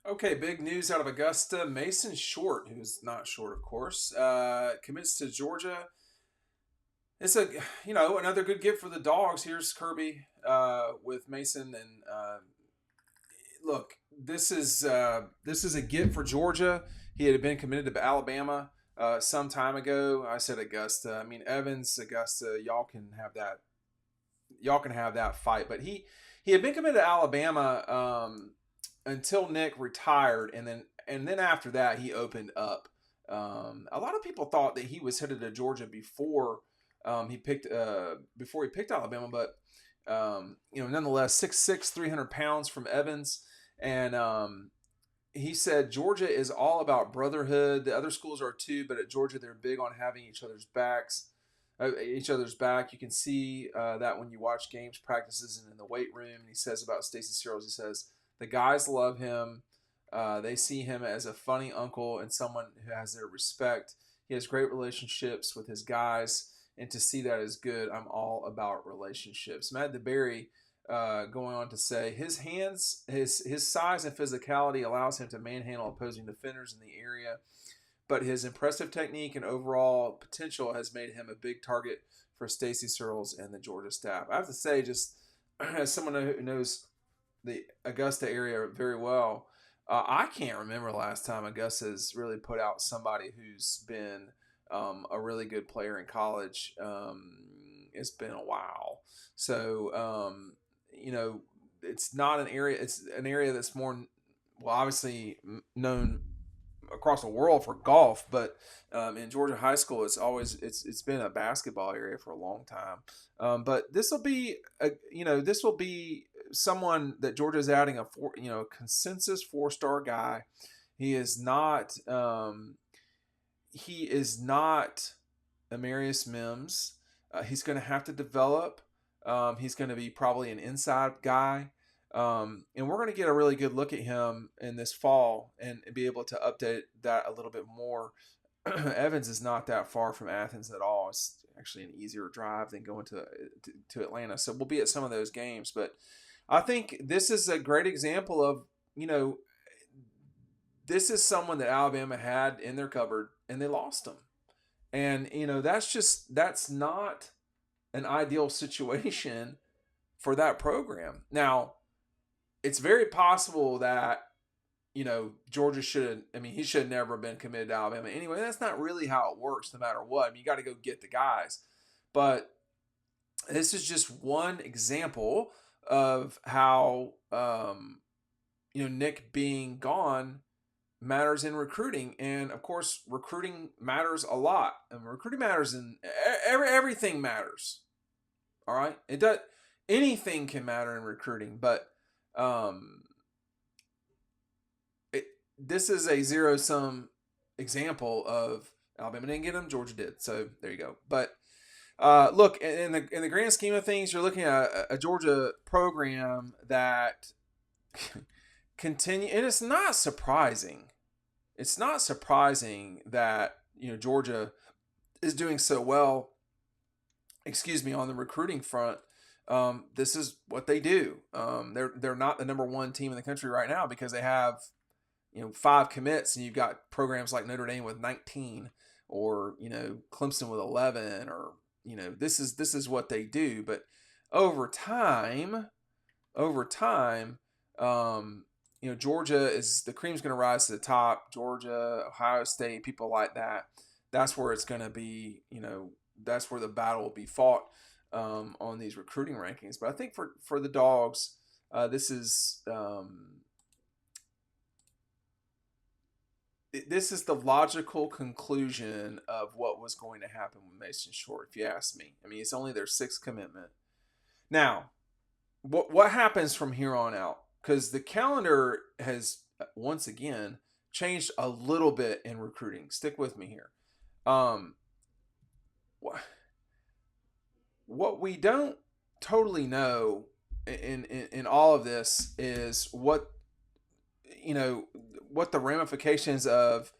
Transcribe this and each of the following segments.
Okay, big news out of Augusta. Mason Short, who's not short, of course, commits to Georgia. It's another good get for the Dogs. Here's Kirby with Mason, and look, this is a get for Georgia. He had been committed to Alabama some time ago. I said Augusta. I mean Evans, Augusta. Y'all can have that fight, but he had been committed to Alabama until Nick retired, and then after that he opened up. A lot of people thought that he was headed to Georgia before he picked Alabama, but nonetheless, 6'6", 300 pounds from Evans, and he said Georgia is all about brotherhood. The other schools are too, but at Georgia they're big on having each other's back. You can see that when you watch games, practices, and in the weight room. And he says about Stacy Searles, he says the guys love him. They see him as a funny uncle and someone who has their respect. He has great relationships with his guys, and to see that is good. I'm all about relationships. Matt DeBerry going on to say his size and physicality allows him to manhandle opposing defenders in the area, but his impressive technique and overall potential has made him a big target for Stacy Searles and the Georgia staff. I have to say, just as someone who knows the Augusta area very well, I can't remember the last time Augusta's really put out somebody who's been a really good player in college. It's been a while, so it's not an area. It's an area that's more well, obviously known across the world for golf, but in Georgia high school, it's been a basketball area for a long time. But this will be someone that Georgia is adding a consensus 4-star guy. He is not Amarius Mims. He's going to have to develop. He's going to be probably an inside guy. And we're going to get a really good look at him in this fall and be able to update that a little bit more. Evans is not that far from Athens at all. It's actually an easier drive than going to Atlanta. So we'll be at some of those games. But I think this is a great example of, this is someone that Alabama had in their cupboard and they lost him. And, that's not an ideal situation for that program. Now, it's very possible that Georgia he should have never been committed to Alabama anyway. That's not really how it works, no matter what. I mean, you got to go get the guys. But this is just one example of how Nick being gone matters in recruiting, and of course, recruiting matters a lot. And recruiting matters in everything matters. All right, it does. Anything can matter in recruiting, but this is a zero-sum example of Alabama didn't get him, Georgia did. So there you go. But look, in the grand scheme of things, you're looking at a Georgia program that continue, and it's not surprising. It's not surprising that Georgia is doing so well. Excuse me, on the recruiting front. This is what they do. They're not the number one team in the country right now because they have 5 commits, and you've got programs like Notre Dame with 19, or Clemson with 11, or this is what they do. But over time, Georgia is the cream's going to rise to the top. Georgia, Ohio State, people like that. That's where it's going to be. That's where the battle will be fought on these recruiting rankings. But I think for the Dogs, this is the logical conclusion of what was going to happen with Mason Short, if you ask me. I mean, it's only their 6th commitment. Now, what happens from here on out? Because the calendar has once again changed a little bit in recruiting. Stick with me here. What we don't totally know in all of this is what the ramifications of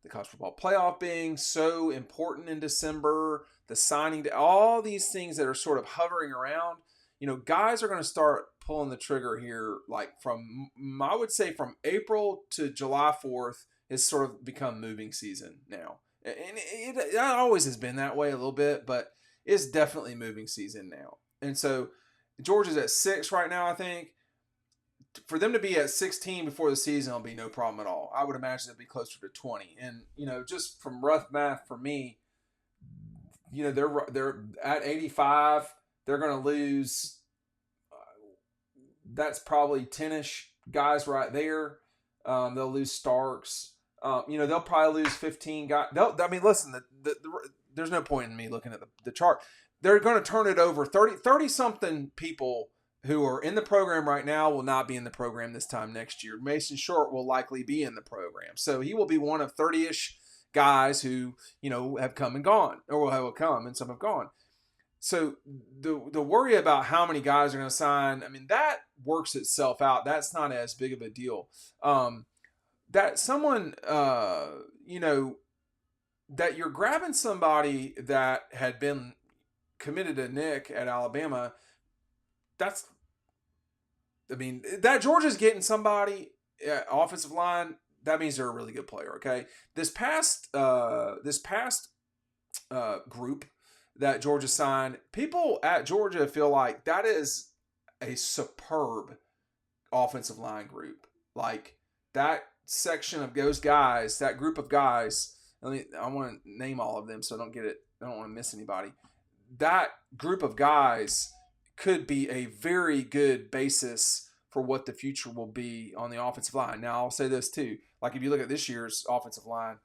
the college football playoff being so important in December, the signing, all these things that are sort of hovering around. Guys are going to start pulling the trigger here, like I would say from April to July 4th has sort of become moving season now. And it always has been that way a little bit, but it's definitely moving season now. And so Georgia's at 6 right now, I think. For them to be at 16 before the season will be no problem at all. I would imagine it'll be closer to 20. And, just from rough math for me, they're at 85. They're going to lose. That's probably 10-ish guys right there. They'll lose Starks. They'll probably lose 15 guys. Listen, there's no point in me looking at the chart. They're going to turn it over. 30-something people who are in the program right now will not be in the program this time next year. Mason Short will likely be in the program. So he will be one of 30-ish guys who, have come and gone, or will come and some have gone. So the worry about how many guys are going to sign, that works itself out. That's not as big of a deal. That someone, that you're grabbing somebody that had been committed to Nick at Alabama, that Georgia's getting somebody offensive line. That means they're a really good player. Okay, this past group that Georgia signed, people at Georgia feel like that is a superb offensive line group. Like that section of those guys, that group of guys. I want to name all of them so I don't want to miss anybody. That group of guys could be a very good basis for what the future will be on the offensive line. Now, I'll say this too. Like if you look at this year's offensive line,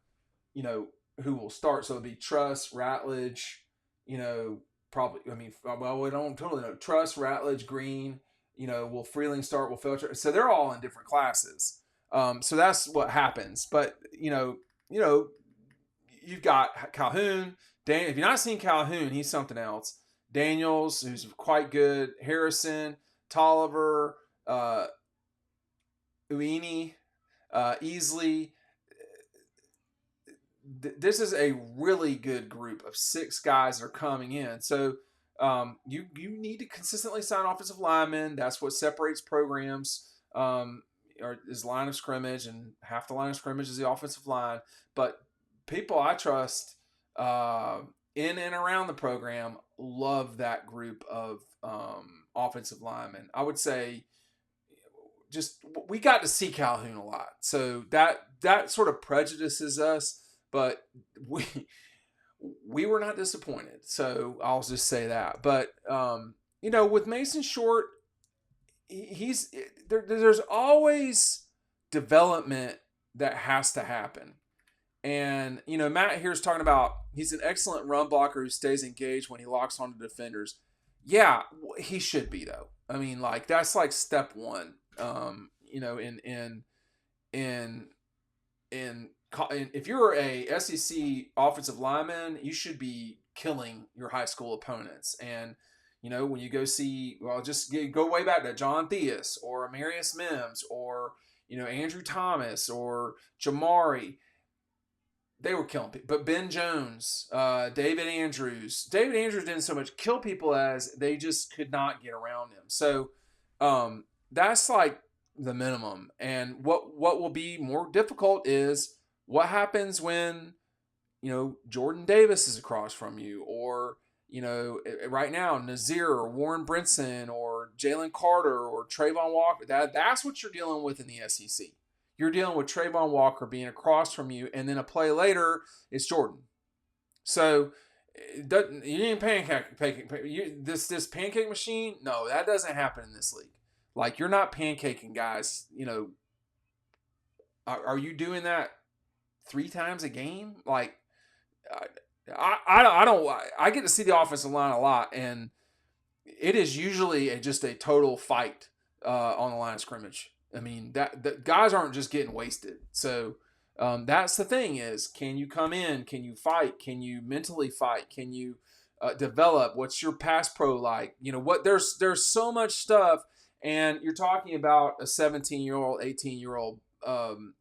who will start. So it'll be Truss, Ratledge, probably, we don't totally know. Truss, Ratledge, Green, will Freeling start, will Felcher. So they're all in different classes. So that's what happens. But, you've got Calhoun. If you're not seeing Calhoun, he's something else. Daniels, who's quite good. Harrison, Tolliver, Uini, Easley. This is a really good group of 6 guys that are coming in. So you need to consistently sign offensive linemen. That's what separates programs. Is line of scrimmage, and half the line of scrimmage is the offensive line. But people I trust in and around the program love that group of offensive linemen. I would say we got to see Calhoun a lot. So that sort of prejudices us, but we were not disappointed. So I'll just say that. But, with Mason Short, there's always development that has to happen. And, Matt here is talking about he's an excellent run blocker who stays engaged when he locks onto defenders. Yeah, he should be, though. That's like step one. If you're a SEC offensive lineman, you should be killing your high school opponents. And, when you go see, go way back to John Theus or Amarius Mims or, Andrew Thomas or Jamari. They were killing people. But Ben Jones, David Andrews didn't so much kill people as they just could not get around him. So that's like the minimum. And what will be more difficult is what happens when, Jordan Davis is across from you, or, right now, Nazir or Warren Brinson or Jalen Carter or Trayvon Walker. That's what you're dealing with in the SEC. You're dealing with Trayvon Walker being across from you, and then a play later, it's Jordan. So you ain't this pancake machine. No, that doesn't happen in this league. Like, you're not pancaking guys. Are you doing that 3 times a game? Like, I get to see the offensive line a lot, and it is usually just a total fight on the line of scrimmage. That guys aren't just getting wasted. So that's the thing is, can you come in? Can you fight? Can you mentally fight? Can you develop? What's your pass pro like? There's so much stuff, and you're talking about a 17-year-old, 18-year-old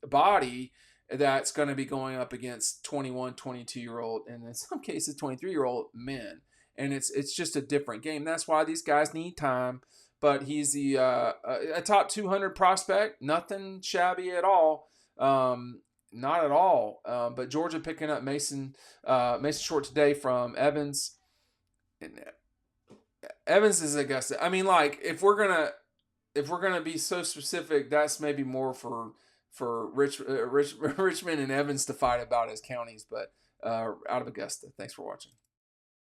body that's going to be going up against 21, 22-year-old, and in some cases 23-year-old men. And it's just a different game. That's why these guys need time. but he's a top 200 prospect. Nothing shabby at all. Not at all. But Georgia picking up Mason Short today from Evans. And Evans is Augusta. I mean, like if we're gonna be so specific, that's maybe more for Richmond and Evans to fight about as counties, but out of Augusta. Thanks for watching.